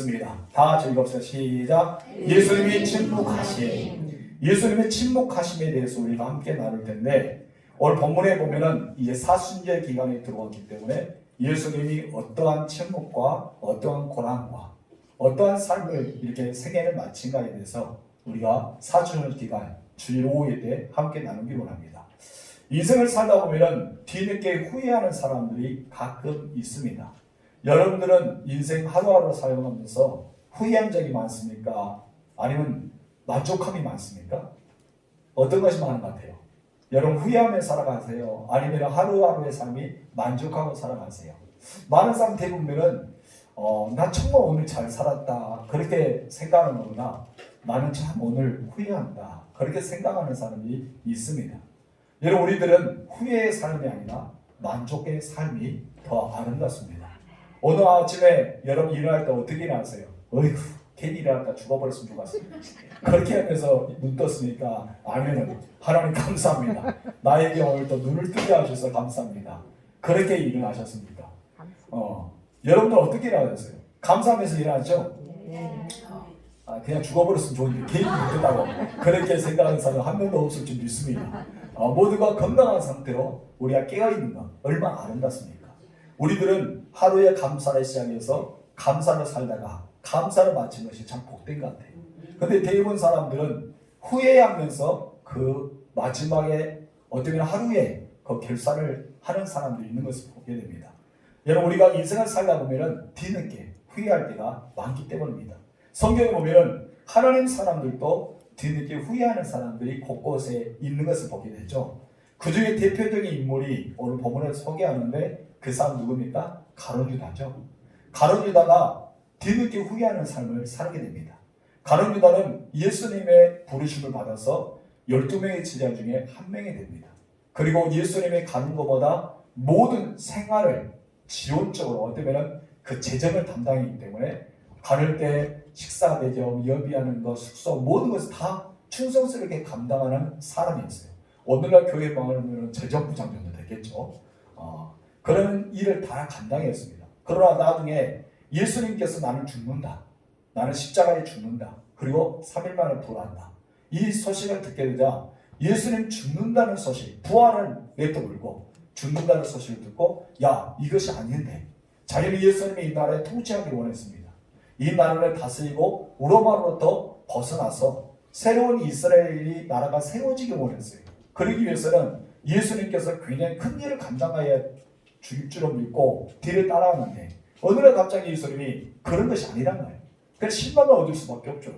읽습니다. 다 저희 읽읍시다. 시작. 예수님이 침묵하심. 예수님의 침묵하심에 대해서 우리가 함께 나눌 텐데, 오늘 본문에 보면은 이제 사순절 기간에 들어왔기 때문에 예수님이 어떠한 침묵과 어떠한 고난과 어떠한 삶을 이렇게 생애를 마친가에 대해서 우리가 사순절 기간 주일 오후에 때 함께 나누기 원합니다. 인생을 살다 보면은 뒤늦게 후회하는 사람들이 가끔 있습니다. 여러분들은 인생 하루하루 살아가면서 후회한 적이 많습니까? 아니면 만족함이 많습니까? 어떤 것이 많은 것 같아요? 여러분 후회하며 살아가세요? 아니면 하루하루의 삶이 만족하고 살아가세요? 많은 사람 대부분은 나 정말 오늘 잘 살았다 그렇게 생각하는 거구나. 나는 참 오늘 후회한다 그렇게 생각하는 사람이 있습니다. 여러분 우리들은 후회의 삶이 아니라 만족의 삶이 더 아름답습니다. 오늘 아침에 여러분 일어날 때 어떻게 일어나세요? 어이구 괜히 일어났다 죽어버렸으면 좋겠습니다. 그렇게 하면서 눈 떴으니까 아멘은 하나님 감사합니다. 나에게 오늘 또 눈을 뜨게 하셔서 감사합니다. 그렇게 일어나셨습니까? 여러분들 어떻게 일어나셨어요? 감사하면서 일어났죠? 그냥 죽어버렸으면 좋은데 괜히 눈 뜬다고 그렇게 생각하는 사람 한 명도 없을 줄 믿습니다. 모두가 건강한 상태로 우리가 깨어있는 것 얼마나 아름답습니까? 우리들은 하루의 감사를 시작해서 감사를 살다가 감사를 마친 것이 참 복된 것 같아요. 근데 대부분 사람들은 후회하면서 그 마지막에 어쩌면 하루에 그 결산을 하는 사람도 있는 것을 보게 됩니다. 여러분 우리가 인생을 살다 보면은 뒤늦게 후회할 때가 많기 때문입니다. 성경에 보면은 하나님 사람들도 뒤늦게 후회하는 사람들이 곳곳에 있는 것을 보게 되죠. 그 중에 대표적인 인물이 오늘 본문에 소개하는데 그 사람 누굽니까? 가룟 유다죠. 가룟 유다가 뒤늦게 후회하는 삶을 살게 됩니다. 가룟 유다는 예수님의 부르심을 받아서 12명의 제자 중에 한 명이 됩니다. 그리고 예수님의 가는 것보다 모든 생활을 지원적으로 어쩌면 그 재정을 담당이기 때문에 가를 때 식사 대접, 여비하는 것, 숙소 모든 것을 다 충성스럽게 감당하는 사람이 있어요. 오늘날 교회 망하면 재정부장 정도 되겠죠. 그런 일을 다 감당했습니다. 그러나 나중에 예수님께서 나는 죽는다. 나는 십자가에 죽는다. 그리고 3일 만에 부활한다. 이 소식을 듣게 되자 예수님 죽는다는 소식, 부활을 내떠물고 죽는다는 소식을 듣고 야 이것이 아닌데 자기는 예수님이 이 나라에 통치하기를 원했습니다. 이 나라를 다스리고 로마로부터 벗어나서 새로운 이스라엘이 나라가 세워지기 원했어요. 그러기 위해서는 예수님께서 굉장히 큰 일을 감당해야 죽일 줄을 믿고 뒤를 따라왔는데 어느 날 갑자기 예수님이 그런 것이 아니란 거예요. 그래서 실망을 얻을 수밖에 없죠.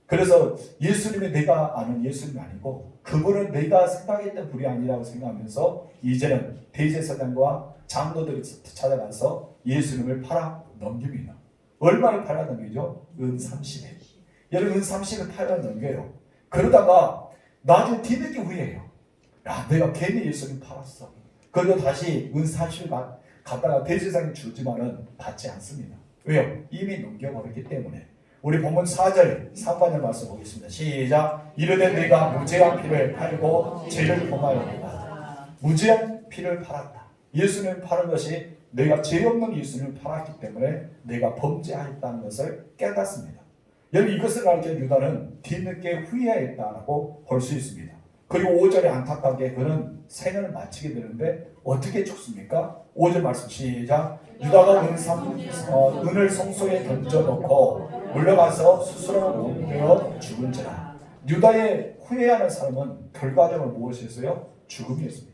그래서 예수님이 내가 아는 예수님이 아니고 그분은 내가 생각했던 분이 아니라고 생각하면서 이제는 대제사장과 장로들이 찾아가서 예수님을 팔아 넘깁니다. 얼마를 팔아 넘기죠? 은 30에. 여러분 은 30을 팔아 넘겨요. 그러다가 나중에 뒤늦게 후회해요. 야 내가 괜히 예수님 팔았어. 그리고 다시 은 40을 갖다가 대제사장이 주지만은 받지 않습니다. 왜요? 이미 넘겨버렸기 때문에. 우리 본문 4절 상반절 말씀 보겠습니다. 시작. 이르되 내가 무죄한 피를 팔고 죄를 범하였다. 무죄한 피를 팔았다. 예수님을 파는 것이 내가 죄 없는 예수님을 팔았기 때문에 내가 범죄하였다는 것을 깨닫습니다. 여러분 이것을 알게 유다는 뒤늦게 후회하였다라고 볼 수 있습니다. 그리고 5절에 안타깝게 그는 생을 마치게 되는데 어떻게 죽습니까? 5절 말씀 시작. 유다가 은을 성소에 던져놓고 물러가서 스스로 몸되어 죽은지라. 유다의 후회하는 삶은 결과적으로 무엇이었어요? 죽음이었습니다.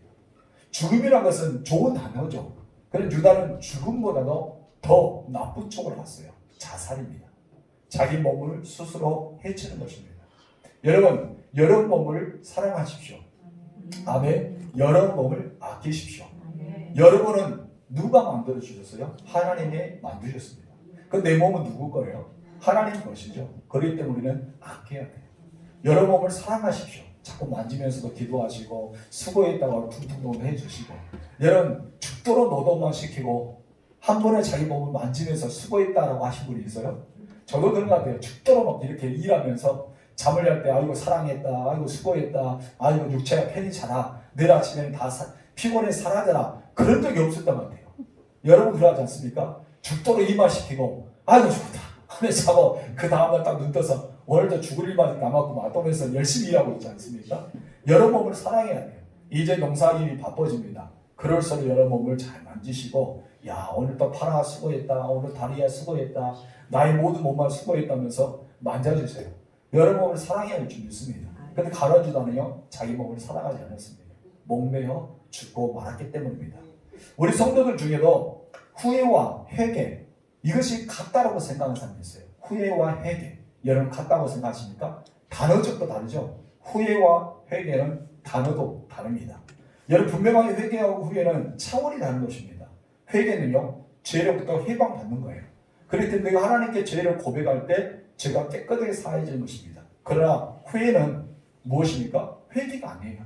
죽음이라는 것은 좋은 단어죠. 그런데 유다는 죽음보다도 더 나쁜 쪽으로 갔어요. 자살입니다. 자기 몸을 스스로 해치는 것입니다. 여러분 몸을 사랑하십시오. 아멘. 여러분 몸을 아끼십시오. 여러분은 누가 만들어 주셨어요? 하나님이 만드셨습니다. 그 내 몸은 누구 거예요? 하나님 것이죠. 그렇기 때문에 우리는 아껴야 돼요. 여러분 몸을 사랑하십시오. 자꾸 만지면서도 기도하시고 수고했다고 퉁퉁 해주시고 여러분 죽도록 노동만 시키고 한 번에 자기 몸을 만지면서 수고했다라고 하신 분이 있어요? 저도 그런 것 같아요. 죽도록 막 이렇게 일하면서 잠을 잘 때 아이고 사랑했다, 아이고 수고했다, 아이고 육체가 편히 자라, 내일 아침에는 다 피곤해 사라져라 그런 적이 없었던 것 같아요. 여러분 그러지 않습니까? 죽도록 이마시키고 아이고 죽었다 하면서 하고 그 다음날 딱 눈 떠서 오늘도 죽을 일만 남았구만 또면서 열심히 일하고 있지 않습니까? 여러 몸을 사랑해야 돼요. 이제 농사일이 바빠집니다. 그럴수록 여러 몸을 잘 만지시고 야 오늘 또 팔아 수고했다, 오늘 다리야 수고했다, 나의 모든 몸만 수고했다면서 만져주세요. 여러 몸을 사랑해야 할 줄 믿습니다. 근데 가론유다는요 자기 몸을 사랑하지 않았습니다. 목매어 죽고 말았기 때문입니다. 우리 성도들 중에도 후회와 회개 이것이 같다라고 생각하는 사람이 있어요. 후회와 회개 여러분 같다고 생각하십니까? 단어적도 다르죠. 후회와 회개는 단어도 다릅니다. 여러분 분명하게 회개하고 후회는 차원이 다른 것입니다. 회개는요 죄로부터 해방받는 거예요. 그렇기 때문에 내가 하나님께 죄를 고백할 때 죄가 깨끗하게 사해지는 것입니다. 그러나 후회는 무엇입니까? 회개가 아니에요.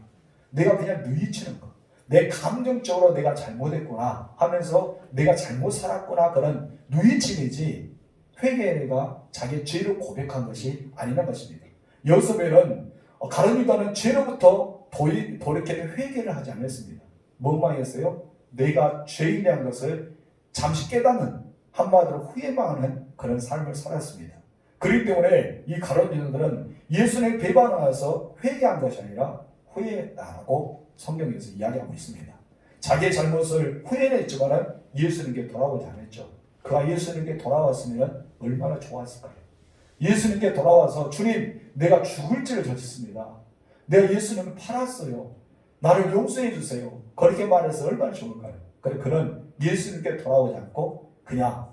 내가 그냥 누이치는 거. 내 감정적으로 내가 잘못했구나 하면서 내가 잘못 살았구나 그런 누이침이지 회개가 자기의 죄를 고백한 것이 아니란 것입니다. 여기서 보면 가룟유다는 죄로부터 돌이키는 회개를 하지 않았습니다. 뭐만 했어요? 내가 죄인이라는 것을 잠시 깨닫는 한마디로 후회만 하는 그런 삶을 살았습니다. 그렇기 때문에 이 가룟유다들은 예수님의 배반하여서 회개한 것이 아니라 후회했다고 성경에서 이야기하고 있습니다. 자기의 잘못을 후회는 했지만 예수님께 돌아오지 않았죠. 그가 예수님께 돌아왔으면 얼마나 좋았을까요? 예수님께 돌아와서 주님 내가 죽을 죄를 졌습니다. 내가 예수님을 팔았어요. 나를 용서해 주세요. 그렇게 말해서 얼마나 좋을까요? 그는 예수님께 돌아오지 않고 그냥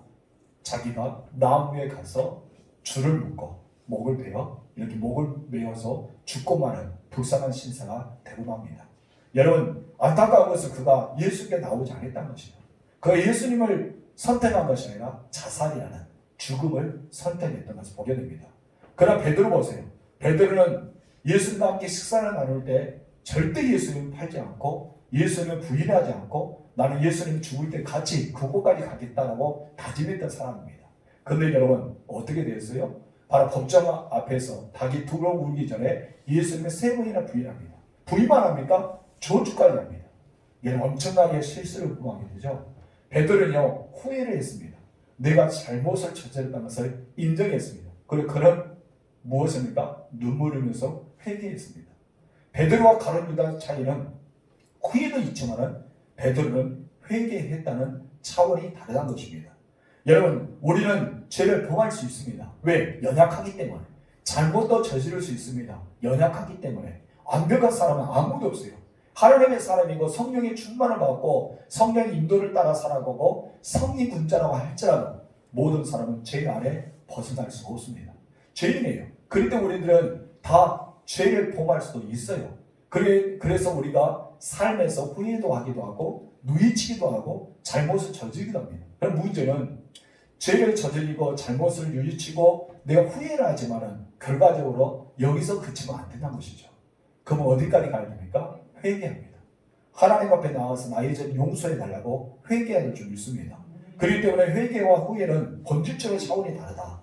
자기가 나무에 가서 줄을 묶어 목을 베어 이렇게 목을 메어서 죽고 마는 불쌍한 신사가 되고 맙니다. 여러분 안타까운 것은 그가 예수께 나오지 않았다는 것이죠. 그가 예수님을 선택한 것이 아니라 자살이라는 죽음을 선택했던 것을 보게 됩니다. 그러나 베드로 보세요. 베드로는 예수님과 함께 식사를 나눌 때 절대 예수님을 팔지 않고 예수님을 부인하지 않고 나는 예수님 죽을 때 같이 그곳까지 가겠다라고 다짐했던 사람입니다. 그런데 여러분 어떻게 됐어요? 바로 법정 앞에서 닭이 두 번 울기 전에 예수님을 세 번이나 부인합니다. 부인만 합니까? 저주까지 합니다. 얘는 엄청나게 실수를 범하게 되죠. 베드로는요 후회를 했습니다. 내가 잘못을 저질렀다는 것을 인정했습니다. 그리고 그는 무엇입니까? 눈물 흘리면서 회개했습니다. 베드로와 가룟유다 차이는 후회도 있지만 베드로는 회개했다는 차원이 다르다는 것입니다. 여러분 우리는 죄를 범할 수 있습니다. 왜? 연약하기 때문에. 잘못도 저지를 수 있습니다. 연약하기 때문에. 완벽한 사람은 아무도 없어요. 하나님의 사람이고 성령의 충만을 받고 성령의 인도를 따라 살아가고 성리군자라고 할지라도 모든 사람은 죄 아래 벗어날 수가 없습니다. 죄인이에요. 그런데 우리들은 다 죄를 범할 수도 있어요. 그래서 우리가 삶에서 후회도 하기도 하고 누이치기도 하고 잘못을 저지르기도 합니다. 그럼 문제는 죄를 저지르고 잘못을 누이치고 내가 후회를 하지만은 결과적으로 여기서 그치면 안 된다는 것이죠. 그럼 어디까지 가야 됩니까? 회개합니다. 하나님 앞에 나와서 나의 죄를 용서해 달라고 회개할 줄 믿습니다. 그렇기 때문에 회개와 후회는 본질적인 차원이 다르다.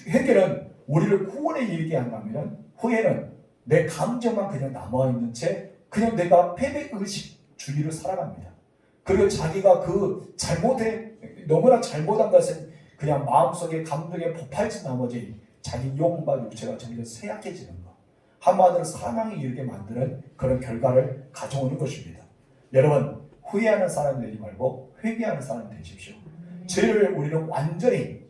회개는 우리를 구원에 이르게 한다면 후회는 내 감정만 그냥 남아있는 채 그냥 내가 패배의식 주의를 살아갑니다. 그리고 자기가 그 너무나 잘못한 것은 그냥 마음속에 감동에 폭발친 나머지 자기 영과 육체가 점점 쇠약해지는 것. 한마디로 사망에 이르게 만드는 그런 결과를 가져오는 것입니다. 여러분 후회하는 사람 되지 말고 회개하는 사람 되십시오. 죄를 우리는 완전히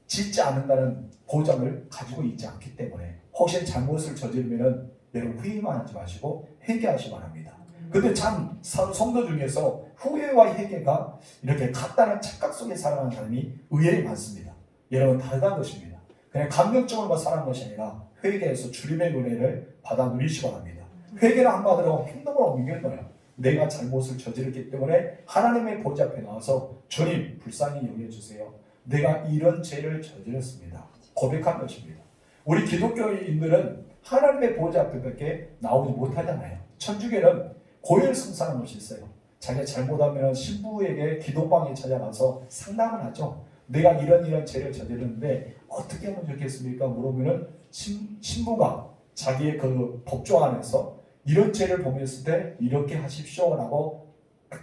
짓지 않는다는 보장을 가지고 있지 않기 때문에 혹시 잘못을 저지르면 여러분 후회만 하지 마시고 회개하시 바랍니다. 근데 참 성도 중에서 후회와 회개가 이렇게 같다는 착각 속에 살아가는 사람이 의외로 많습니다. 여러분 다르다는 것입니다. 그냥 감정적으로만 살아가는 것이 아니라 회개에서 주님의 은혜를 받아 누리시기 바랍니다. 회개는 한마디로 행동으로 옮기는 거예요. 내가 잘못을 저질렀기 때문에 하나님의 보좌 앞에 나와서 주님 불쌍히 여겨주세요. 내가 이런 죄를 저질렀습니다. 고백한 것입니다. 우리 기독교인들은 하나님의 보좌 앞에밖에 나오지 못하잖아요. 천주교는 고열성사라는 것이 있어요. 자기가 잘못하면 신부에게 기도방에 찾아가서 상담을 하죠. 내가 이런 죄를 저질렀는데 어떻게 하면 좋겠습니까? 물으면은 신부가 자기의 그 법조 안에서 이런 죄를 범했을 때 이렇게 하십시오라고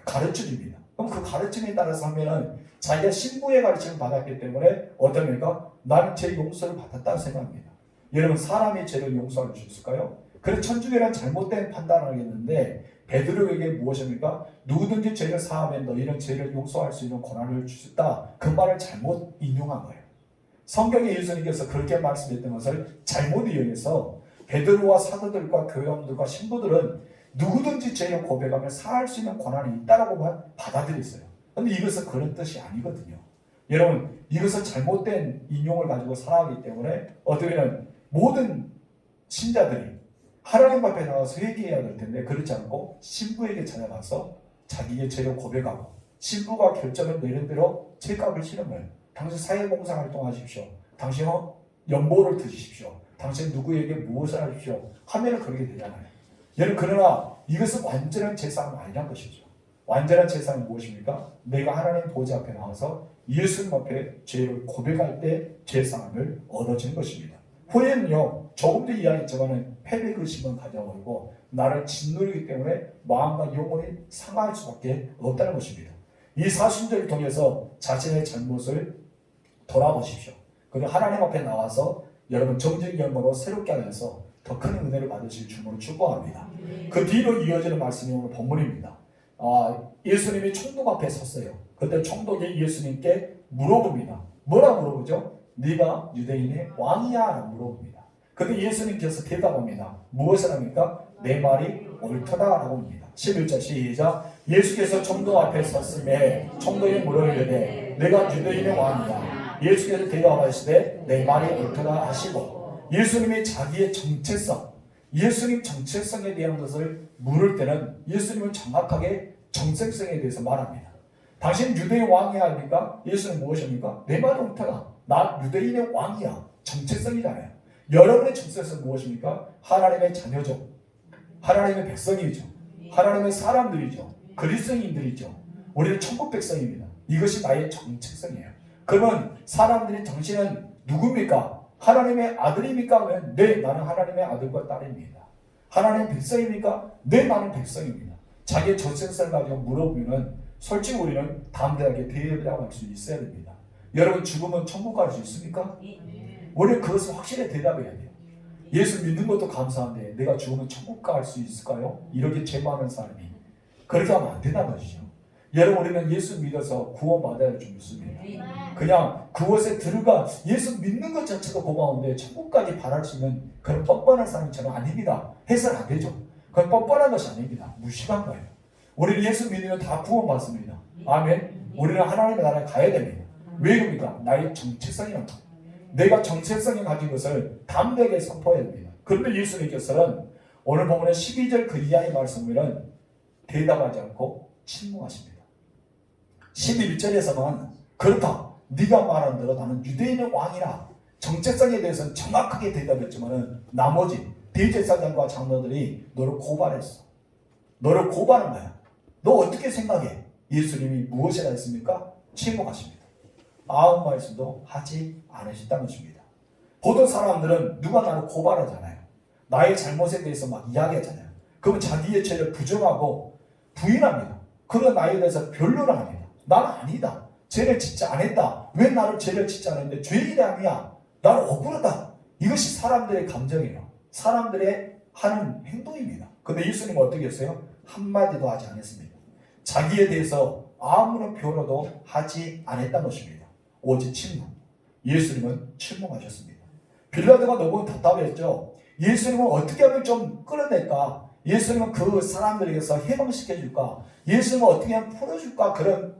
가르쳐 줍니다. 그럼 그 가르침에 따라서 하면은 자기가 신부의 가르침을 받았기 때문에 어떻습니까? 나는 제 용서를 받았다고 생각합니다. 여러분 사람이 죄를 용서할 수 있을까요? 그래서 천주교는 잘못된 판단을 하겠는데 베드로에게 무엇입니까? 누구든지 죄를 사하면 너희는 죄를 용서할 수 있는 권한을 주셨다. 그 말을 잘못 인용한 거예요. 성경에 예수님께서 그렇게 말씀했던 것을 잘못 이용해서 베드로와 사도들과 교회원들과 신부들은 누구든지 죄를 고백하면 사할 수 있는 권한이 있다라고만 받아들였어요. 그런데 이것은 그런 뜻이 아니거든요. 여러분 이것은 잘못된 인용을 가지고 살아가기 때문에 어떻게 보면 모든 신자들이 하나님 앞에 나가서 회개해야 될 텐데 그렇지 않고 신부에게 찾아가서 자기의 죄를 고백하고 신부가 결정을 내린 대로 죄값을 치는 거예요. 당신 사회봉사활동하십시오. 당신은 연보를 드십시오. 당신 누구에게 무엇을 하십시오. 하면 그렇게 되잖아요. 여러분 그러나 이것은 완전한 제사는 아니란 것이죠. 완전한 제사는 무엇입니까? 내가 하나님 보좌 앞에 나와서 예수님 앞에 죄를 고백할 때 제사함을 얻어지는 것입니다. 후에는요 조금 더 이야기했지만 패배의식은 가져버리고 나를 짓누르기 때문에 마음과 영혼이 상할 수밖에 없다는 것입니다. 이 사순절을 통해서 자신의 잘못을 돌아보십시오. 그리고 하나님 앞에 나와서 여러분 정직영으로 새롭게 하면서 더 큰 은혜를 받으실 줄로 축복합니다. 그 뒤로 이어지는 말씀이 오늘 본문입니다. 예수님이 총독 앞에 섰어요. 그때 총독이 예수님께 물어봅니다. 뭐라 물어보죠? 네가 유대인의 왕이야? 라고 물어봅니다. 그때 예수님께서 대답합니다. 무엇을 합니까? 내 말이 옳더라 라고 합니다. 11절 시작. 예수께서 총독 앞에 섰음에 총독이 물으려되 내가 유대인의 왕이야. 예수께서 대답하시되 내 말이 옳더라 하시고 예수님이 자기의 정체성, 예수님 정체성에 대한 것을 물을 때는 예수님은 정확하게 정체성에 대해서 말합니다. 당신 유대인 왕이야 합니까? 예수는 무엇입니까? 내 말이 옳더라. 나 유대인의 왕이야. 정체성이잖아요. 여러분의 정체성은 무엇입니까? 하나님의 자녀죠. 하나님의 백성이죠. 하나님의 사람들이죠. 그리스도인들이죠. 우리는 천국 백성입니다. 이것이 나의 정체성이에요. 그러면 사람들이 당신은 누굽니까? 하나님의 아들입니까? 네, 나는 하나님의 아들과 딸입니다. 하나님의 백성입니까? 네, 나는 백성입니다. 자기의 정체성을 가지고 물어보면 솔직히 우리는 담대하게 대답할 수 있어야 됩니다. 여러분 죽으면 천국 갈 수 있습니까? 우리는 그것을 확실히 대답해야 돼요. 예수 믿는 것도 감사한데 내가 죽으면 천국 갈 수 있을까요? 이렇게 죄 많은 사람이 그렇게 하면 안 된다는 것이죠. 여러분 우리는 예수 믿어서 구원받아야 할 줄 믿습니다. 그냥 그것에 들어가 예수 믿는 것 자체도 고마운데 천국까지 바랄 수 있는 그런 뻔뻔한 사람이 저는 아닙니다. 해서는 안 되죠. 그건 뻔뻔한 것이 아닙니다. 무식한 거예요. 우리는 예수 믿으면 다 구원받습니다. 아멘. 우리는 하나님의 나라에 가야 됩니다. 왜 그럽니까? 나의 정체성이란 거예요. 내가 정체성을 가진 것을 담대하게 선포해야 됩니다. 그런데 예수님께서는 오늘 보면 12절 그 이하의 말씀을 대답하지 않고 침묵하십니다. 11절에서만 그렇다. 네가 말한 대로 나는 유대인의 왕이라 정체성에 대해서는 정확하게 대답했지만 나머지 대제사장과 장로들이 너를 고발했어. 너를 고발한 거야. 너 어떻게 생각해? 예수님이 무엇이라 했습니까? 침묵하십니다. 아무 말씀도 하지 않으셨다는 것입니다. 보통 사람들은 누가 나를 고발하잖아요. 나의 잘못에 대해서 막 이야기하잖아요. 그러면 자기의 죄를 부정하고 부인합니다. 그건 나에 대해서 변론을 합니다. 나는 아니다. 죄를 짓지 않았다. 왜 나를 죄를 짓지 않았는데 죄인이 아니야. 나는 억울하다. 이것이 사람들의 감정이에요. 사람들의 하는 행동입니다. 근데 예수님은 어떻게 했어요? 한마디도 하지 않았습니다. 자기에 대해서 아무런 변호도 하지 않았다는 것입니다. 오직 침묵. 예수님은 침묵하셨습니다. 빌라도가 너무 답답했죠. 예수님은 어떻게 하면 좀 끌어낼까? 예수님은 그 사람들에게서 해방시켜줄까? 예수님은 어떻게 하면 풀어줄까? 그런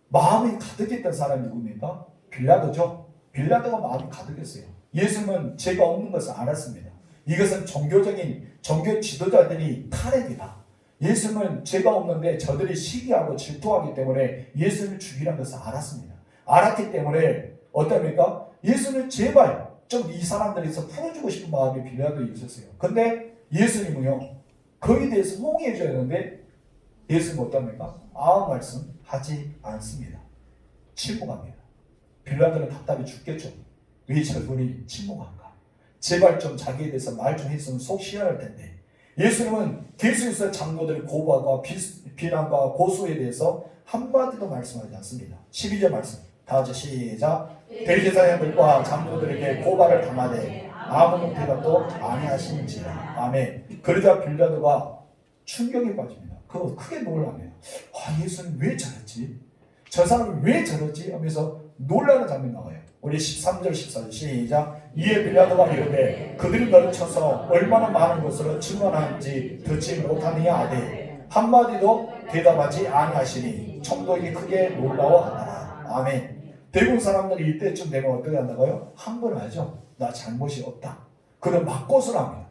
마음이 가득했던 사람이 누굽니까? 빌라도죠. 빌라도가 마음이 가득했어요. 예수님은 죄가 없는 것을 알았습니다. 이것은 종교 지도자들이 탈핵이다. 예수님은 죄가 없는데 저들이 시기하고 질투하기 때문에 예수님을 죽이라는 것을 알았습니다. 알았기 때문에 어떻습니까? 예수님을 제발 좀 이 사람들에서 풀어주고 싶은 마음이 빌라도에 있었어요. 근데 예수님은요 거기에 대해서 호응해줘야 하는데 예수님은 어떻습니까? 아무 말씀 하지 않습니다. 침묵합니다. 빌라도는 답답해 죽겠죠. 왜 저분이 침묵한가? 제발 좀 자기에 대해서 말 좀 했으면 속 시원할 텐데 예수님은 계속해서 장로들의 고발과 비난과 고소에 대해서 한마디도 말씀하지 않습니다. 12절 말씀 다 같이 시작. 대제사장들과 장로들에게 고발을 당하되 아무 대답도 아니하시는지라. 아멘. 그러자 빌라도가 충격에 빠집니다. 그거 크게 놀랍니다. 예수님 왜 저랬지? 저 사람은 왜 저러지? 하면서 놀라는 장면이 나와요. 우리 13절 14절 시작. 이에 빌라도가 이르되 그들이 너를 쳐서 얼마나 많은 것으로 증언하는지 듣지 못하느냐 하되 한마디도 대답하지 아니하시니 청도에게 크게 놀라워하더라. 아멘. 대부분 사람들이 이때쯤 되면 어떻게 한다고요? 항변하죠. 나 잘못이 없다. 그를 맞고서 합니다.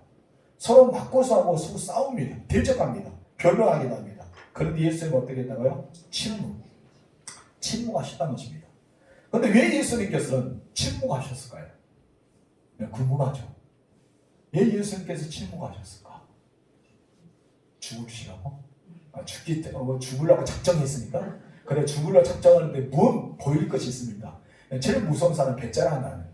서로 맞고서 하고 서로 싸웁니다. 대적합니다. 변명하기도 합니다. 그런데 예수님은 어떻게 했다고요? 침묵하셨다는 것입니다. 그런데 왜 예수님께서는 침묵하셨을까요? 궁금하죠. 왜 예수님께서 침묵하셨을까? 죽으시라고? 죽으려고 작정했으니까? 그래, 죽으려고 작정하는데 뭔 보일 것이 있습니까? 제일 무서운 사람 배짜라 한다는.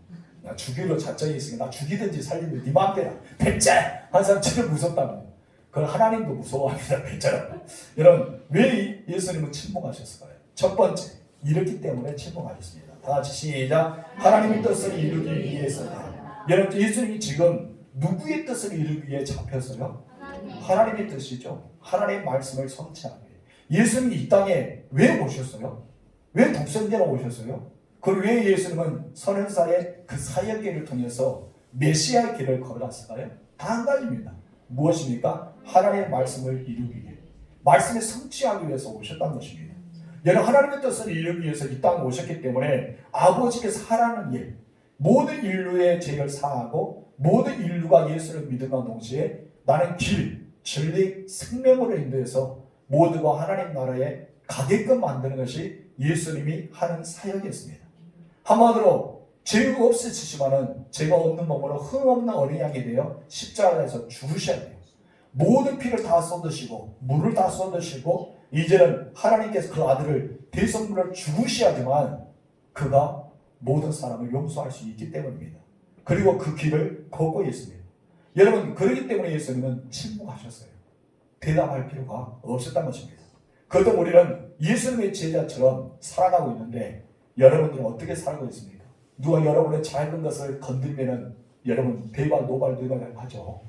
나 죽이려 작정했으니까 나 죽이든지 살리든지 네 마음대로 배짜! 한 사람 제일 무섭다면 그걸 하나님도 무서워합니다. 배짜라. 여러분, 왜 예수님은 침묵하셨을까요? 첫 번째, 이렇기 때문에 침묵하셨습니다. 다 같이 시작. 하나님의 뜻을 이루기 위해서다. 여러분, 예수님이 지금 누구의 뜻을 이루기 위해 잡혔어요? 하나님의 뜻이죠. 하나님의 말씀을 성취하기 위해. 예수님이 이 땅에 왜 오셨어요? 왜 독생자로 오셨어요? 그리고 왜 예수님은 30살의 그 사역기를 통해서 메시아의 길을 걸어갔을까요? 다 한 가지입니다. 무엇입니까? 하나님의 말씀을 이루기 위해. 말씀을 성취하기 위해서 오셨다는 것입니다. 여러분, 하나님의 뜻을 이루기 위해서 이 땅에 오셨기 때문에 아버지께서 하라는 일, 모든 인류의 죄를 사하고 모든 인류가 예수를 믿음과 동시에 나는 길, 진리, 생명으로 인도해서 모두가 하나님 나라에 가게끔 만드는 것이 예수님이 하는 사역이었습니다. 한마디로 죄가 없으시지만은 죄가 없는 몸으로 흠없는 어린 양이 되어 십자가에서 죽으셔야 돼요. 모든 피를 다 쏟으시고 물을 다 쏟으시고 이제는 하나님께서 그 아들을 대성물을 죽으셔야지만 그가 모든 사람을 용서할 수 있기 때문입니다. 그리고 그 길을 걷고 있습니다. 여러분, 그렇기 때문에 예수님은 침묵하셨어요. 대답할 필요가 없었던 것입니다. 그래도 우리는 예수님의 제자처럼 살아가고 있는데 여러분들은 어떻게 살고 있습니까? 누가 여러분의 작은 것을 건드리면 여러분 대발 노발 하죠.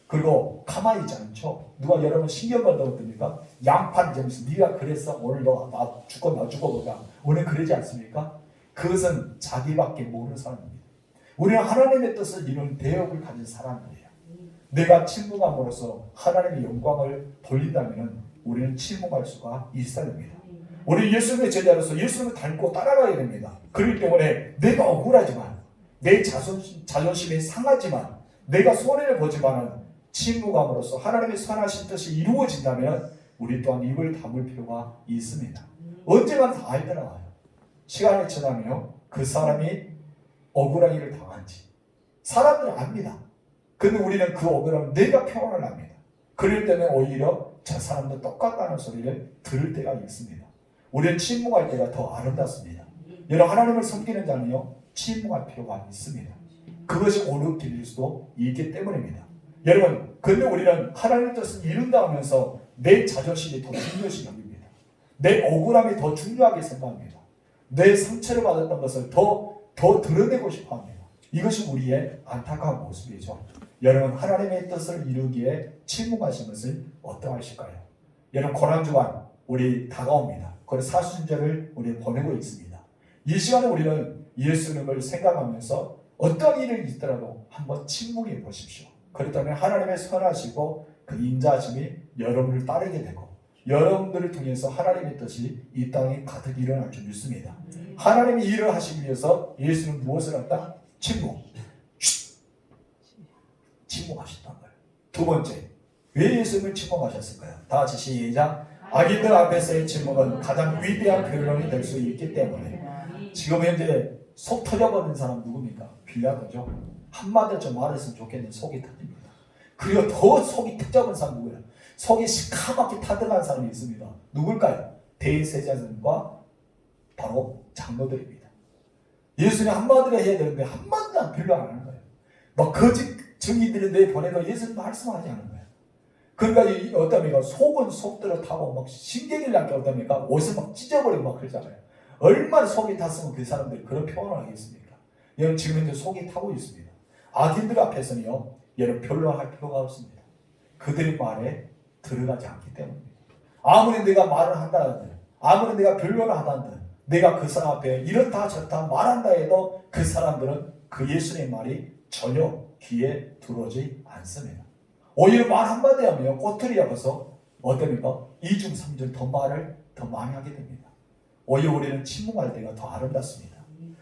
그리고 가만히 있지 않죠. 누가 여러분 신경 건드립니까? 양판 점수 네가 그랬어 오늘 나 죽고 보자. 오늘 그러지 않습니까? 그것은 자기밖에 모르는 사람입니다. 우리는 하나님의 뜻을 이루는 대역을 가진 사람이에요. 내가 침묵함으로써 하나님의 영광을 돌린다면 우리는 침묵할 수가 있어야 됩니다. 우리 예수님의 제자로서 예수님을 닮고 따라가야 됩니다. 그렇기 때문에 내가 억울하지만 내 자존심이 상하지만 내가 손해를 보지만은 침묵함으로써 하나님의 선하신 뜻이 이루어진다면 우리 또한 입을 다물 필요가 있습니다. 언젠간 다 알더라고요. 시간이 지나면 그 사람이 억울한 일을 당한지 사람들은 압니다. 근데 우리는 그 억울함을 내가 표현을 합니다. 그럴 때는 오히려 저 사람도 똑같다는 소리를 들을 때가 있습니다. 우리는 침묵할 때가 더 아름답습니다. 여러분, 하나님을 섬기는 자는요 침묵할 필요가 있습니다. 그것이 옳은 길일 수도 있기 때문입니다. 여러분, 근데 우리는 하나님의 뜻을 이룬다 하면서 내 자존심이 더 중요시 여깁니다. 내 억울함이 더 중요하게 생각합니다. 내 상처를 받았던 것을 더 드러내고 싶어 합니다. 이것이 우리의 안타까운 모습이죠. 여러분, 하나님의 뜻을 이루기에 침묵하신 것을 어떠하실까요? 여러분, 고난주간 우리 다가옵니다. 그래서 사순절을 우리 보내고 있습니다. 이 시간에 우리는 예수님을 생각하면서 어떤 일이 있더라도 한번 침묵해 보십시오. 그렇다면 하나님의 선하시고 그 인자하심이 여러분을 따르게 되고 여러분들을 통해서 하나님의 뜻이 이 땅에 가득 일어날 줄 믿습니다. 하나님이 일을 하시기 위해서 예수는 무엇을 했다? 침묵하셨던 거예요. 두 번째, 왜 예수님을 침묵하셨을까요? 다 같이 시작. 악인들 앞에서의 침묵은 가장 위대한 변론이 될 수 있기 때문에. 지금 현재 속 터져버린 사람 누굽니까? 빌라도죠. 한마디 좀 말했으면 좋겠는데 속이 터집니다. 그리고 더 속이 터져버린 사람 누구예요? 속이 시커멓게 타들어간 사람이 있습니다. 누굴까요? 대제사장과 바로 장로들입니다. 예수님 한마디를 해야 되는데 한마디도 별로 안 하는 거예요. 막 거짓 증인들을 내보내도 예수님 말씀하지 않은 거예요. 그러니까 어떻습니까? 속은 속대로 타고 막 신경이 나게 어떻습니까? 옷을 막 찢어버리고 막 그러잖아요. 얼마나 속이 탔으면 그 사람들이 그런 표현을 하겠습니까? 여러분 지금 현재 속이 타고 있습니다. 악인들 앞에서는요, 여러분 변론할 필요가 없습니다. 그들의 말에 들어가지 않기 때문입니다. 아무리 내가 말을 한다 하든, 아무리 내가 변론을 하다 하든, 내가 그 사람 앞에 이렇다 저렇다 말한다 해도 그 사람들은 그 예수님의 말이 전혀 귀에 들어오지 않습니다. 오히려 말 한마디 하면 꼬투리 잡아서 어떻습니까? 이중삼중 더 말을 더 많이 하게 됩니다. 오히려 우리는 침묵할 때가 더 아름답습니다.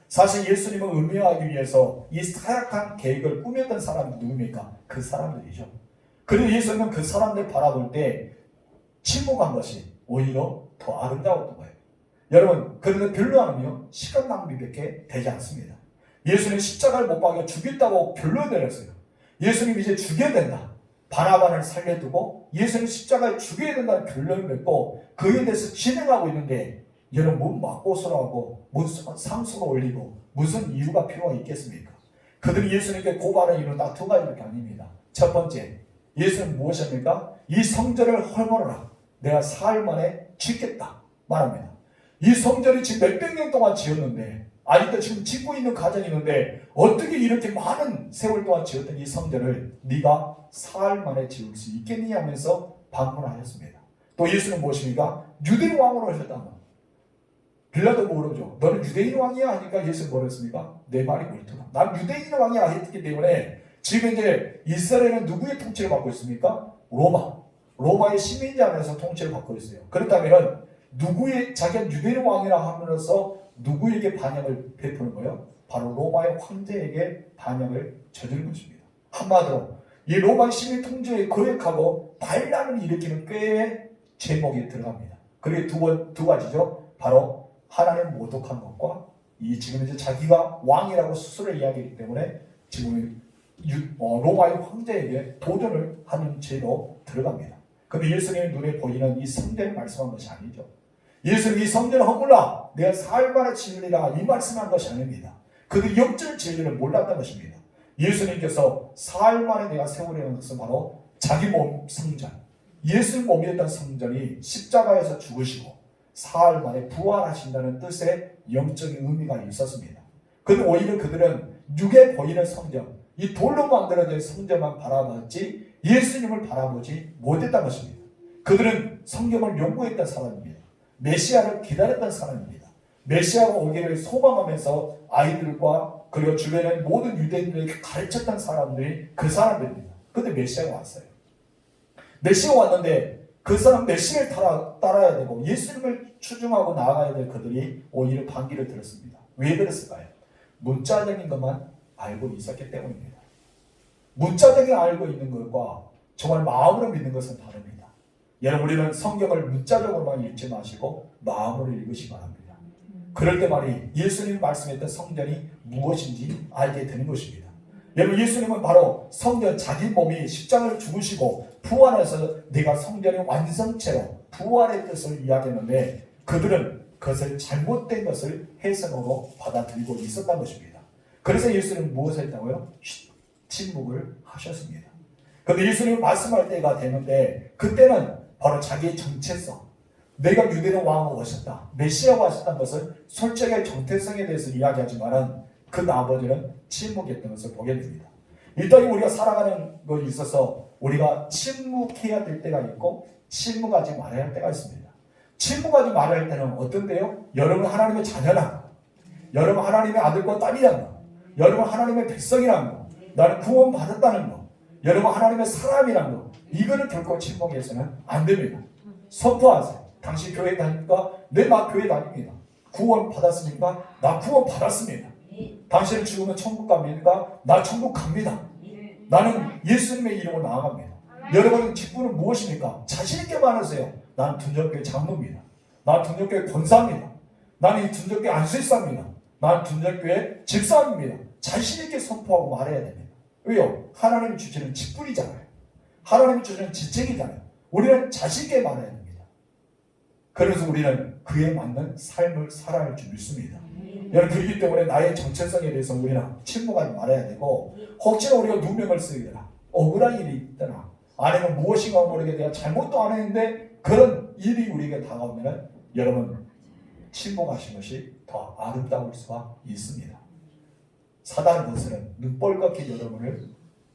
사실 예수님을 음미하기 위해서 이 사약한 계획을 꾸몄던 사람이 누굽니까? 그 사람들이죠. 그리고 예수님은 그 사람들 바라볼 때 침묵한 것이 오히려 더 아름다웠던 거예요. 여러분, 그런데 변론하면요, 시간 낭비밖에 되지 않습니다. 예수님 십자가를 못 박여 죽였다고 변론 내렸어요. 예수님 이제 죽여야 된다. 바나바를 살려두고 예수님 십자가에 죽여야 된다는 결론을 맺고 그에 대해서 진행하고 있는데 여러분 뭔 맞고서로 하고 무슨 상수가 올리고 무슨 이유가 필요가 있겠습니까? 그들이 예수님께 고발한 이유는 딱 두 가지밖에 아닙니다. 첫 번째, 예수님 무엇입니까? 이 성전을 헐물어라. 내가 사흘 만에 짓겠다 말합니다. 이 성전이 지금 몇백 년 동안 지었는데 아직도 지금 짓고 있는 가정이 있는데 어떻게 이렇게 많은 세월 동안 지었던 이 성전을 네가 사흘 만에 지을 수 있겠느냐 하면서 반문하셨습니다. 또 예수는 무엇입니까? 유대인 왕으로 오셨다고. 빌라도 모르죠. 너는 유대인 왕이야 하니까 예수는 뭐랬습니까? 내 말이 옳더라. 난 유대인 왕이야 했기 때문에 지금 이제 이스라엘은 누구의 통치를 받고 있습니까? 로마의 시민지 안에서 통치를 받고 있어요. 그렇다면 누구의 자기가 유대인 왕이라 함으로써 누구에게 반역을 베푸는 거예요? 바로 로마의 황제에게 반역을 저지른 것입니다. 한마디로 이 로마 시민 통제에 거역하고 반란을 일으키는 꾀의 제목이 들어갑니다. 그리고 두 가지죠. 바로 하나님 모독한 것과 이 지금 이제 자기가 왕이라고 스스로 이야기하기 때문에 지금 로마의 황제에게 도전을 하는 죄로 들어갑니다. 그런데 예수님의 눈에 보이는 이 성전을 말씀한 것이 아니죠. 예수님이 이 성전을 허물라 내가 사흘 만에 지으리라 이 말씀한 것이 아닙니다. 그들 영적 진리를 몰랐던 것입니다. 예수님께서 사흘 만에 내가 세우려는 것은 바로 자기 몸 성전, 예수님 몸이었던 성전이 십자가에서 죽으시고 사흘 만에 부활하신다는 뜻의 영적인 의미가 있었습니다. 그런데 오히려 그들은 육에 보이는 성전, 이 돌로 만들어진 성전만 바라봤지 예수님을 바라보지 못했던 것입니다. 그들은 성경을 연구했던 사람입니다. 메시아를 기다렸던 사람입니다. 메시아가 오기를 소망하면서 아이들과 그리고 주변의 모든 유대인들에게 가르쳤던 사람들이 그 사람들입니다. 그런데 메시아가 왔어요. 메시아가 왔는데 그 사람 메시아를 따라야 되고 예수님을 추종하고 나아가야 될 그들이 오히려 반기를 들었습니다. 왜 그랬을까요? 문자적인 것만 알고 있었기 때문입니다. 문자적인 알고 있는 것과 정말 마음으로 믿는 것은 다릅니다. 여러분 우리는 성경을 문자적으로만 읽지 마시고 마음으로 읽으시기 바랍니다. 그럴 때 말이 예수님이 말씀했던 성전이 무엇인지 알게 되는 것입니다. 여러분 예수님은 바로 성전 자기 몸이 십자가를 죽으시고 부활해서 내가 성전의 완성체로 부활의 뜻을 이야기했는데 그들은 그것을 잘못된 것을 해석으로 받아들이고 있었던 것입니다. 그래서 예수님은 무엇을 했다고요? 침묵을 하셨습니다. 그런데 예수님이 말씀할 때가 되는데 그때는 바로 자기의 정체성, 내가 유대인 왕으로 오셨다, 메시아가 오셨다는 것을 솔직하게 정체성에 대해서 이야기하지만 그 나머지는 침묵했던 것을 보게 됩니다. 이 땅에 우리가 살아가는 것에 있어서 우리가 침묵해야 될 때가 있고 침묵하지 말아야 할 때가 있습니다. 침묵하지 말아야 할 때는 어떤 때요? 여러분 하나님의 자녀라는 거, 여러분 하나님의 아들과 딸이라는 거, 여러분 하나님의 백성이라는 거, 나는 구원받았다는 거, 여러분 하나님의 사람이라는 거, 이거는 결코 침묵해서는 안 됩니다. 선포하세요. 당신 교회 다닙니까? 네, 나 교회 다닙니다. 구원 받았습니까? 나 구원 받았습니다. 당신은 죽으면 천국 갑니까? 나 천국 갑니다. 나는 예수님의 이름으로 나아갑니다. 여러분의 직분은 무엇입니까? 자신있게 말하세요. 나는 둔전교회 장로입니다. 나는 둔전교회 권사입니다. 나는 이 둔전교회 안수사입니다. 나는 둔전교회 집사입니다. 자신있게 선포하고 말해야 됩니다. 왜요? 하나님이 주시는 직분이잖아요. 하나님이 주시는 지책이잖아요. 우리는 자신있게 말해야 됩니다. 그래서 우리는 그에 맞는 삶을 살아야 할 줄 믿습니다. 여러분 그렇기 때문에 나의 정체성에 대해서 우리는 침묵하지 말아야 되고 혹시나 우리가 누명을 쓰거나 억울한 일이 있거나 아니면 무엇인가 모르게 내가 잘못도 안 했는데 그런 일이 우리에게 다가오면 여러분 침묵하신 것이 더 아름다울 수가 있습니다. 사단의 것은 눈벌겋게 여러분을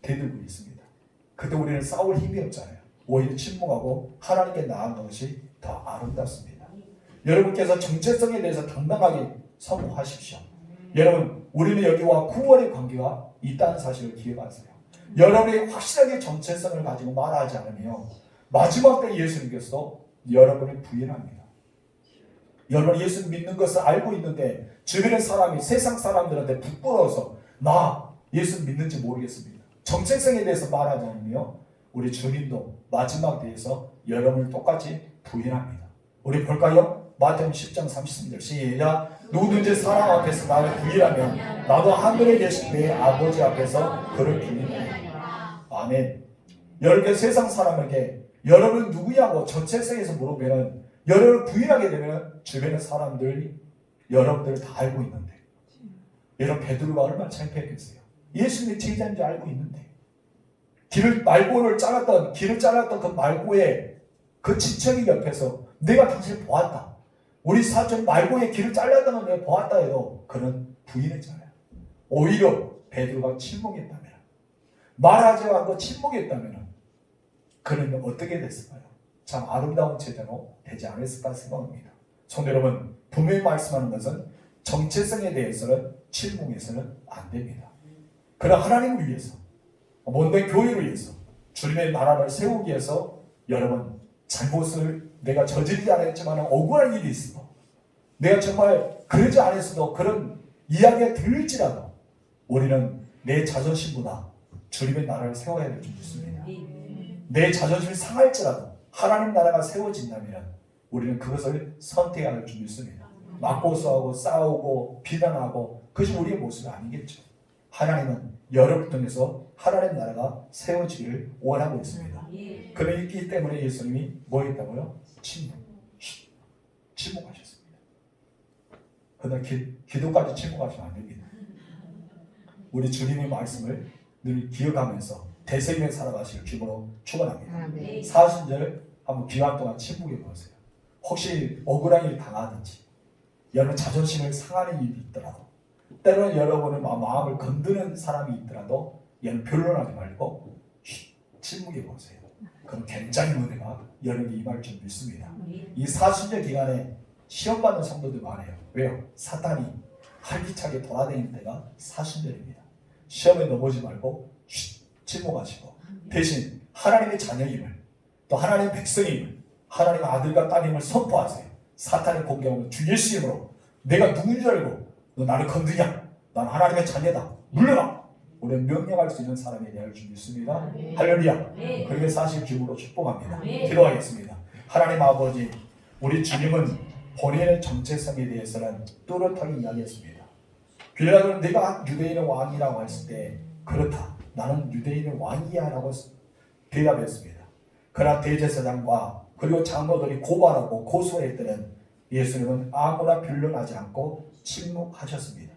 대들고 있습니다. 그때 우리는 싸울 힘이 없잖아요. 오히려 침묵하고 하나님께 나아가는 것이 더 아름답습니다. 여러분께서 정체성에 대해서 당당하게 선포하십시오. 여러분, 우리는 여기와 구원의 관계가 있다는 사실을 기억하세요. 여러분이 확실하게 정체성을 가지고 말하지 않으면 마지막 때 예수님께서 여러분을 부인합니다. 여러분이 예수 믿는 것을 알고 있는데 주변의 사람이 세상 사람들한테 부끄러워서 나 예수 믿는지 모르겠습니다. 정체성에 대해서 말하지 않으면 우리 주님도 마지막 때에서 여러분을 똑같이 부인합니다. 우리 볼까요? 마태복음 10장 33절 시작. 누구든지 사람 앞에서 나를 부인하면 나도 하늘에 계신 내 아버지 앞에서 그를 부인하리라. 아멘. 여러분 세상 사람에게 여러분 누구냐고 정체성에서 물어보면 여러분을 부인하게 되면 주변의 사람들이 여러분들을 다 알고 있는데 여러분 베드로가 얼마나 창피했겠어요. 예수님의 제자인 줄 알고 있는데 길을 잘랐던 그 말고의 그 지척이 옆에서 내가 당신을 보았다. 우리 사촌 말고의 길을 잘랐다는 걸 내가 보았다 해도 그는 부인했잖아요. 오히려 베드로가 침묵했다면 말하지 않고 침묵했다면 그는 어떻게 됐을까요? 참 아름다운 제자로 되지 않았을까 생각합니다. 성도 여러분, 분명히 말씀하는 것은 정체성에 대해서는 침묵해서는 안 됩니다. 그러나 하나님을 위해서 먼저 교회를 위해서 주님의 나라를 세우기 위해서 여러분 잘못을 내가 저지르지 않았지만 억울한 일이 있어. 내가 정말 그러지 않았어도 그런 이야기가 들릴지라도 우리는 내 자존심보다 주님의 나라를 세워야 될 줄 믿습니다. 내 자존심이 상할지라도 하나님 나라가 세워진다면 우리는 그것을 선택해야 할 줄 믿습니다. 맞고서하고 싸우고 비난하고 그것이 우리의 모습이 아니겠죠. 하나님은 여러분을 통해서 하나님 나라가 세워지기를 원하고 있습니다. 그런 있기 때문에 예수님이 뭐 했다고요? 침묵하셨습니다. 그러나 기도까지 침묵하시면 안 됩니다. 우리 주님의 말씀을 늘 기억하면서 대생에 살아가실 기분으로 축원합니다. 사순절 한번 기간 동안 침묵해 보세요. 혹시 억울한 일 당하든지 여러분 자존심을 상하는 일이 있더라도 때로는 여러분의 마음을 건드는 사람이 있더라도 여러분 변론하지 말고 침묵해 보세요. 그럼 굉장히 은혜가 여러분에게 임할 줄 믿습니다. 이 사순절 기간에 시험받는 성도들 많아요. 왜요? 사탄이 활기차게 돌아다니는 때가 사순절입니다. 시험에 넘어지 말고 침묵하시고 대신 하나님의 자녀임을 또 하나님의 백성임을 하나님의 아들과 딸임을 선포하세요. 사탄의 공격은 주 예수 이름으로 내가 누군지 알고 너 나를 건드냐? 난 하나님의 자녀다. 물러나! 우리는 명령할 수 있는 사람이 되어야 할 줄 믿습니다. 할렐루야. 그렇게 사실 기부로 축복합니다. 기도하겠습니다. 하나님 아버지, 우리 주님은 본인의 정체성에 대해서는 뚜렷하게 이야기했습니다. 빌라도는 내가 유대인의 왕이라고 했을 때 그렇다. 나는 유대인의 왕이야 라고 대답했습니다. 그러나 대제사장과 그리고 장로들이 고발하고 고소할 때는 예수님은 아무나 변론하지 않고 침묵하셨습니다.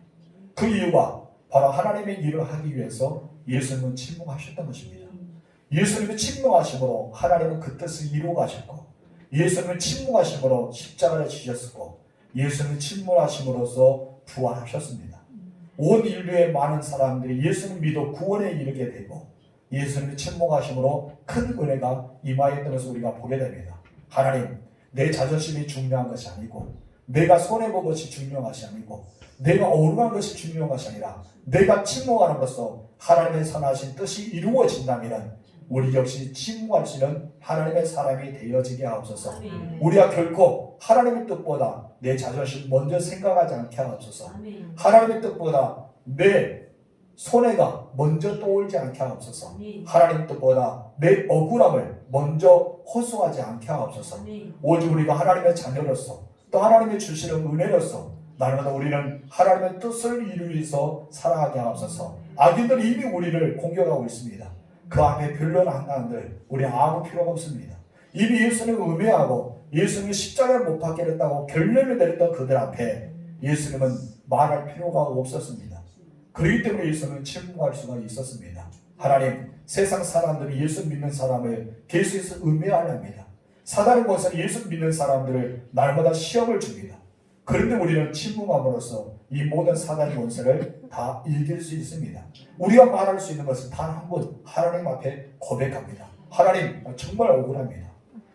그 이유가 바로 하나님의 일을 하기 위해서 예수님은 침묵하셨던 것입니다. 예수님이 침묵하심으로 하나님은 그 뜻을 이루어 가셨고 예수님은 침묵하심으로 십자가를 지셨고 예수님은 침묵하심으로써 부활하셨습니다. 온 인류의 많은 사람들이 예수님 믿어 구원에 이르게 되고 예수님이 침묵하심으로 큰 은혜가 임하였던 것을 우리가 보게 됩니다. 하나님, 내 자존심이 중요한 것이 아니고 내가 손해본 것이 중요한 것이 아니고 내가 억울한 것이 중요한 것이 아니라 내가 침묵하는 것으로 하나님의 선하신 뜻이 이루어진다면 우리 역시 침묵할 수 있는 하나님의 사람이 되어지게 하옵소서. 우리가 결코 하나님의 뜻보다 내 자존심 먼저 생각하지 않게 하옵소서. 하나님의 뜻보다 내 손해가 먼저 떠올지 않게 하옵소서. 하나님 뜻보다 내 억울함을 먼저 호소하지 않게 하옵소서. 오직 우리가 하나님의 자녀로서 또 하나님의 주시는 은혜로서 날마다 우리는 하나님의 뜻을 이루기 위해서 살아가게 하옵소서. 악인들이 이미 우리를 공격하고 있습니다. 그 앞에 변론한 들 우리 아무 필요가 없습니다. 이미 예수님을 음해하고 예수님이 십자가를 못 박게 했다고 결론을 내렸던 그들 앞에 예수님은 말할 필요가 없었습니다. 그렇기 때문에 예수님은 침묵할 수가 있었습니다. 하나님, 세상 사람들이 예수 믿는 사람을 계속해서 음해하렵니다. 사단의 권세는 예수 믿는 사람들을 날마다 시험을 줍니다. 그런데 우리는 침묵함으로써 이 모든 사단의 권세를 다 이길 수 있습니다. 우리가 말할 수 있는 것은 단 한 번, 하나님 앞에 고백합니다. 하나님, 나 정말 억울합니다.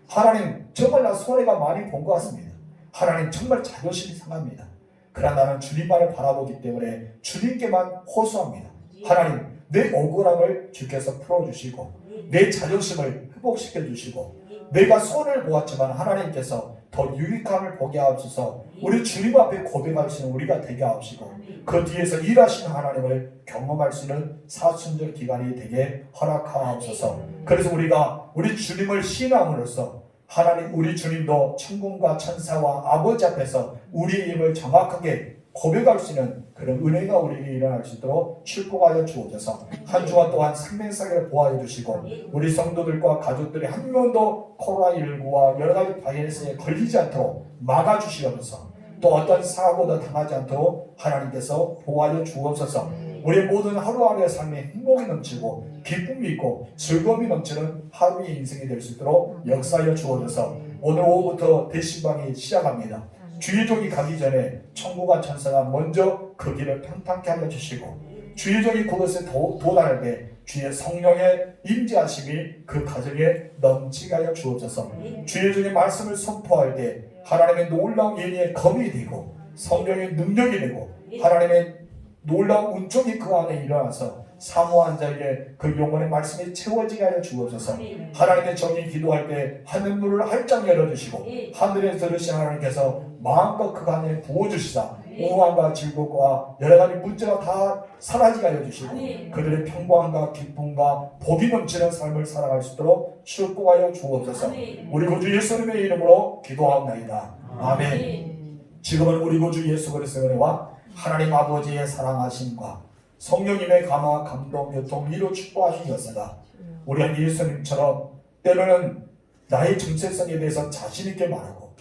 하나님, 정말 나 손해가 많이 본 것 같습니다. 하나님, 정말 자존심이 상합니다. 그러나 나는 주님만을 바라보기 때문에 주님께만 호소합니다. 하나님, 내 억울함을 주께서 풀어주시고 내 자존심을 회복시켜 주시고 내가 손을 보았지만 하나님께서 더 유익함을 보게 하옵소서. 우리 주님 앞에 고백할 수 있는 우리가 되게 하옵시고 그 뒤에서 일하시는 하나님을 경험할 수 있는 사순절 기간이 되게 허락하옵소서. 그래서 우리가 우리 주님을 신앙으로써 하나님, 우리 주님도 천군과 천사와 아버지 앞에서 우리의 힘을 정확하게 고백할 수 있는 그런 은혜가 우리에게 일어날 수 있도록 축복하여 주옵소서. 한 주간 동안 생명사계를 보호해 주시고 우리 성도들과 가족들이 한 명도 코로나19와 여러 가지 바이러스에 걸리지 않도록 막아주시옵소서. 또 어떤 사고도 당하지 않도록 하나님께서 보호하여 주옵소서. 우리의 모든 하루하루의 삶에 행복이 넘치고 기쁨이 있고 즐거움이 넘치는 하루의 인생이 될 수 있도록 역사하여 주옵소서. 오늘 오후부터 대신방이 시작합니다. 주의 종이 가기 전에 천국과 천사가 먼저 그 길을 평탄케 하여 주시고 주의 종이 그것에 도달할 때 주의 성령의 임재하심이 그 가정에 넘치게 하여 주옵소서. 주의 종의 말씀을 선포할 때 하나님의 놀라운 예리의 검이 되고 성령의 능력이 되고 하나님의 놀라운 운총이 그 안에 일어나서 사모한 자에게 그 영혼의 말씀이 채워지게 하여 주옵소서. 하나님의 종이 기도할 때 하늘문을 활짝 열어주시고 하늘에서 들으신 하나님께서 마음껏 그 안에 부어주시사 우환과 즐겁과 여러 가지 문제가 다 사라지게 하여 주시고 그들의 평강과 기쁨과 복이 넘치는 삶을 살아갈 수 있도록 축복하여 주옵소서. 우리 구주 예수님의 이름으로 기도하옵나이다. 아멘. 지금은 우리 구주 예수 그리스도의 은혜와 하나님 아버지의 사랑하심과 성령님의 감화, 감동, 교통, 위로 축복하신 것이다. 우리 한 예수님처럼 때로는 나의 정체성에 대해서 자신 있게 말하고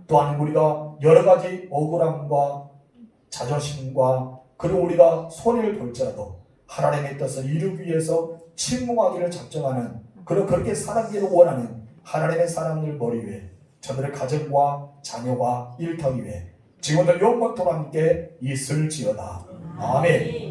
또한 우리가 여러 가지 억울함과 자존심과 그리고 우리가 손해를 볼지라도 하나님의 뜻을 이루기 위해서 침묵하기를 작정하는 그렇게 살아가기를 원하는 하나님의 사람들 머리 위에 저들의 가정과 자녀와 일터기 위해 지금도 영원토록 함께 있을지어다. 아멘.